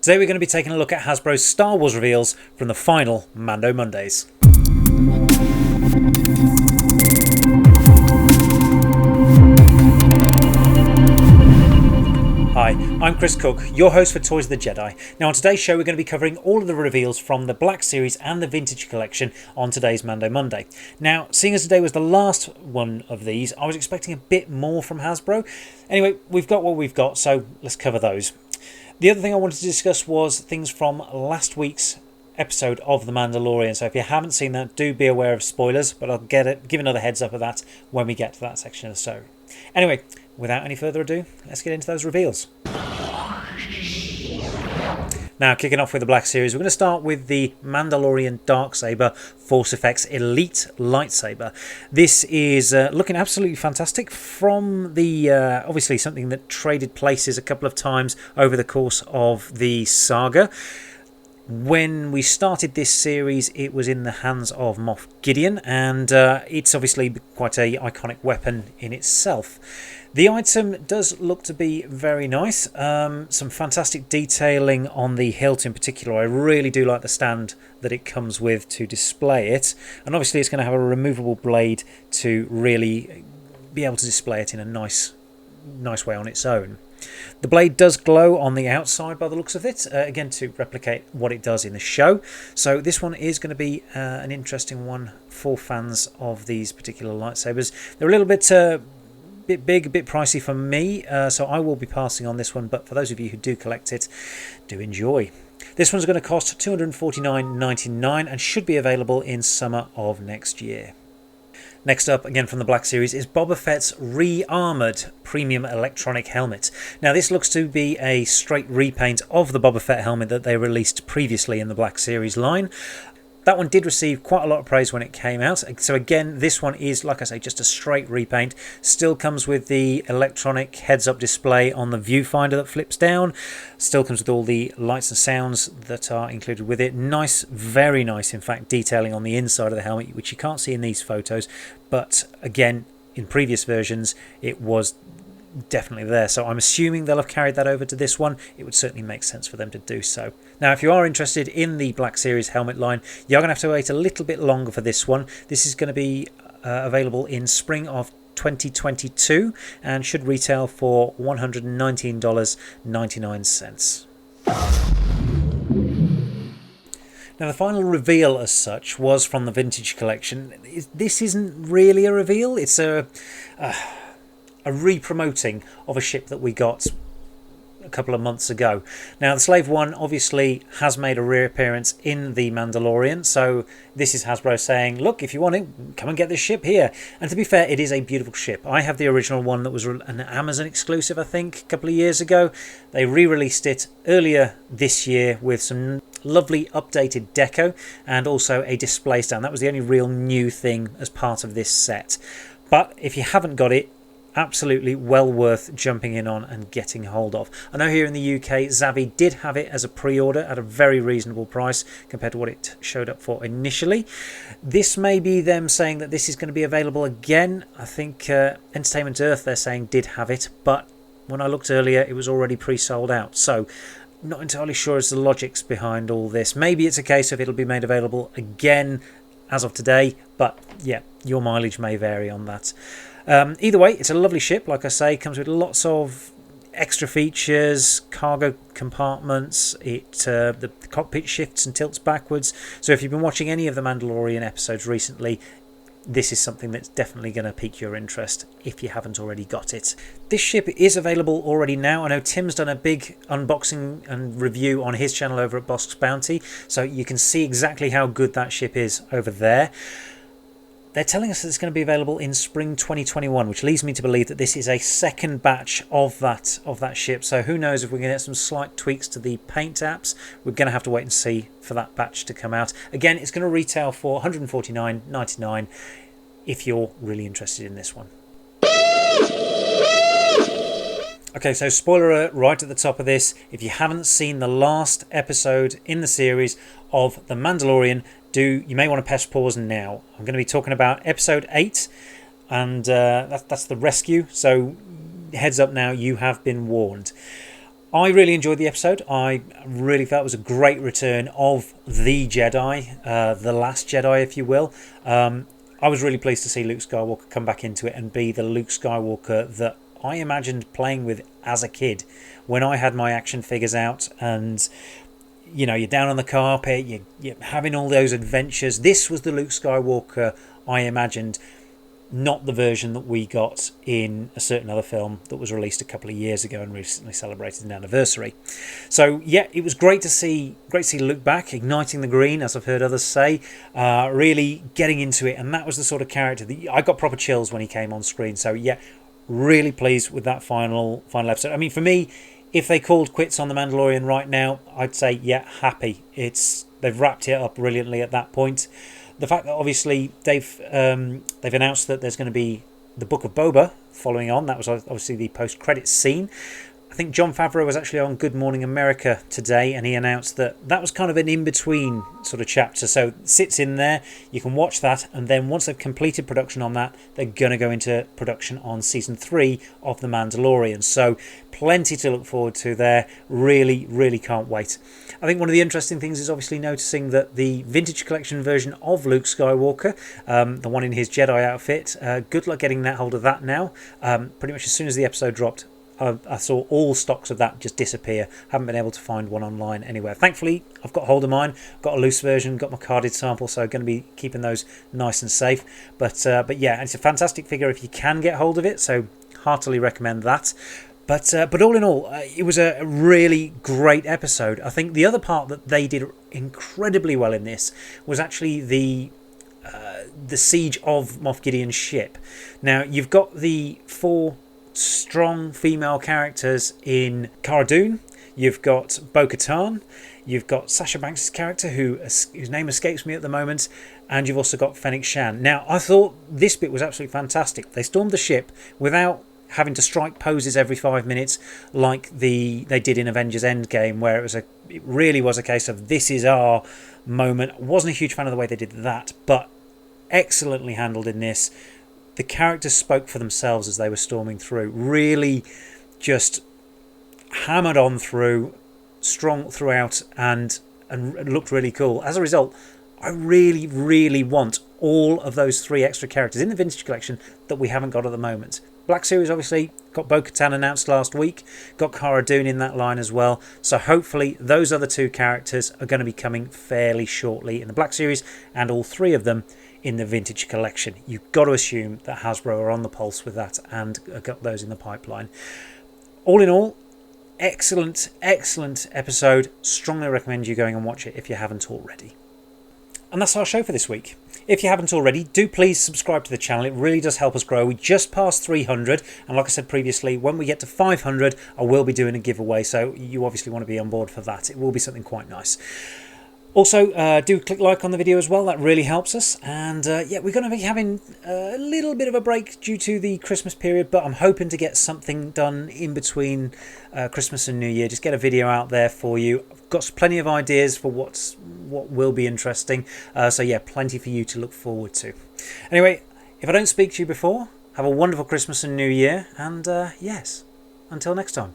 Today we're going to be taking a look at Hasbro's Star Wars reveals from the final Mando Mondays. Hi, I'm Chris Cook, your host for Toys of the Jedi. Now on today's show we're going to be covering all of the reveals from the Black Series and the Vintage Collection on today's Mando Monday. Now, seeing as today was the last one of these, I was expecting a bit more from Hasbro. Anyway, we've got what we've got, so let's cover those. The other thing I wanted to discuss was things from last week's episode of The Mandalorian. So if you haven't seen that, do be aware of spoilers, but I'll give another heads up of that when we get to that section of the story. Anyway, without any further ado, let's get into those reveals. Now, kicking off with the Black Series, we're going to start with the Mandalorian Darksaber Force Effects Elite Lightsaber. This is looking absolutely fantastic from the, obviously something that traded places a couple of times over the course of the saga. When we started this series, it was in the hands of Moff Gideon, and it's obviously quite an iconic weapon in itself. The item does look to be very nice. Some fantastic detailing on the hilt in particular. I really do like the stand that it comes with to display it, and obviously it's going to have a removable blade to really be able to display it in a nice way on its own. The blade does glow on the outside by the looks of it, again to replicate what it does in the show. So this one is going to be an interesting one for fans of these particular lightsabers. They're a little bit big, a bit pricey for me, so I will be passing on this one, but for those of you who do collect it, do enjoy. This one's going to cost $249.99 and should be available in summer of next year. Next up, again from the Black Series, is Boba Fett's re-armoured premium electronic helmet. Now this looks to be a straight repaint of the Boba Fett helmet that they released previously in the Black Series line. That one did receive quite a lot of praise when it came out. So again, this one is, like I say, just a straight repaint. Still comes with the electronic heads-up display on the viewfinder that flips down. Still comes with all the lights and sounds that are included with it. Nice, very nice, in fact, detailing on the inside of the helmet, which you can't see in these photos. But again, in previous versions, it was definitely there, so I'm assuming they'll have carried that over to this one. It would certainly make sense for them to do so. Now, if you are interested in the Black Series helmet line, you're going to have to wait a little bit longer for this one. This is going to be available in spring of 2022 and should retail for $119.99. Now, the final reveal as such was from the Vintage Collection. This isn't really a reveal, it's a re-promoting of a ship that we got a couple of months ago. Now, the Slave One obviously has made a reappearance in The Mandalorian, so this is Hasbro saying, look, if you want it, come and get this ship here. And to be fair, it is a beautiful ship. I have the original one that was an Amazon exclusive, I think, a couple of years ago. They re-released it earlier this year with some lovely updated deco and also a display stand. That was the only real new thing as part of this set. But if you haven't got it, absolutely well worth jumping in on and getting hold of. I know here in the UK, Zavvi did have it as a pre-order at a very reasonable price compared to what it showed up for initially. This may be them saying that this is going to be available again. I think Entertainment Earth, they're saying, did have it, but when I looked earlier, it was already pre-sold out. So not entirely sure as the logics behind all this. Maybe it's a case of it'll be made available again as of today, but yeah, your mileage may vary on that. Either way, it's a lovely ship, like I say. Comes with lots of extra features, cargo compartments. The cockpit shifts and tilts backwards. So if you've been watching any of the Mandalorian episodes recently, this is something that's definitely going to pique your interest if you haven't already got it. This ship is available already now. I know Tim's done a big unboxing and review on his channel over at Bosk's Bounty, so you can see exactly how good that ship is over there. They're telling us that it's going to be available in spring 2021, which leads me to believe that this is a second batch of that ship. So who knows if we're going to get some slight tweaks to the paint apps. We're going to have to wait and see for that batch to come out. Again, it's going to retail for $149.99 if you're really interested in this one. Okay, so spoiler alert right at the top of this. If you haven't seen the last episode in the series of The Mandalorian, you may want to press pause now. I'm going to be talking about episode 8, and that's the rescue. So heads up now, you have been warned. I really enjoyed the episode. I really felt it was a great return of the Jedi, the last Jedi, if you will. I was really pleased to see Luke Skywalker come back into it and be the Luke Skywalker that I imagined playing with as a kid when I had my action figures out, and you know, you're down on the carpet, you're having all those adventures. This was the Luke Skywalker I imagined, not the version that we got in a certain other film that was released a couple of years ago and recently celebrated an anniversary. So yeah, it was great to see Luke back, igniting the green, as I've heard others say, really getting into it, and that was the sort of character that I got proper chills when he came on screen. So yeah, really pleased with that final episode. I mean, for me, if they called quits on The Mandalorian right now, I'd say yeah, happy. They've wrapped it up brilliantly at that point. The fact that obviously they've announced that there's going to be the Book of Boba following on. That was obviously the post-credits scene. I think Jon Favreau was actually on Good Morning America today, and he announced that was kind of an in-between sort of chapter. So it sits in there. You can watch that, and then once they've completed production on that, they're going to go into production on season 3 of The Mandalorian. So plenty to look forward to there. Really, really can't wait. I think one of the interesting things is obviously noticing that the vintage collection version of Luke Skywalker, the one in his Jedi outfit, good luck getting that hold of that now. Pretty much as soon as the episode dropped, I saw all stocks of that just disappear. Haven't been able to find one online anywhere. Thankfully, I've got hold of mine. Got a loose version, got my carded sample, so going to be keeping those nice and safe. But yeah, it's a fantastic figure if you can get hold of it, so heartily recommend that. But all in all, it was a really great episode. I think the other part that they did incredibly well in this was actually the siege of Moff Gideon's ship. Now, you've got the 4 strong female characters in Cara Dune. You've got Bo-Katan. You've got Sasha Banks' character, whose name escapes me at the moment, and you've also got Fennec Shan. Now, I thought this bit was absolutely fantastic. They stormed the ship without having to strike poses every 5 minutes like they did in Avengers Endgame, where it really was a case of this is our moment. I wasn't a huge fan of the way they did that, but excellently handled in this. The characters spoke for themselves as they were storming through. Really just hammered on through, strong throughout, and looked really cool. As a result, I really, really want all of those 3 extra characters in the Vintage Collection that we haven't got at the moment. Black Series obviously got Bo-Katan announced last week, got Cara Dune in that line as well, so hopefully those other 2 characters are going to be coming fairly shortly in the Black Series, and all 3 of them in the Vintage Collection. You've got to assume that Hasbro are on the pulse with that and got those in the pipeline. All in all, excellent episode. Strongly recommend you going and watch it if you haven't already. And that's our show for this week. If you haven't already, do please subscribe to the channel. It really does help us grow. We just passed 300, and like I said previously, when we get to 500, I will be doing a giveaway, so you obviously want to be on board for that. It will be something quite nice. Also, do click like on the video as well. That really helps us. And yeah, we're going to be having a little bit of a break due to the Christmas period, but I'm hoping to get something done in between Christmas and New Year. Just get a video out there for you. I've got plenty of ideas for what will be interesting. So yeah, plenty for you to look forward to. Anyway, if I don't speak to you before, have a wonderful Christmas and New Year. And yes, until next time.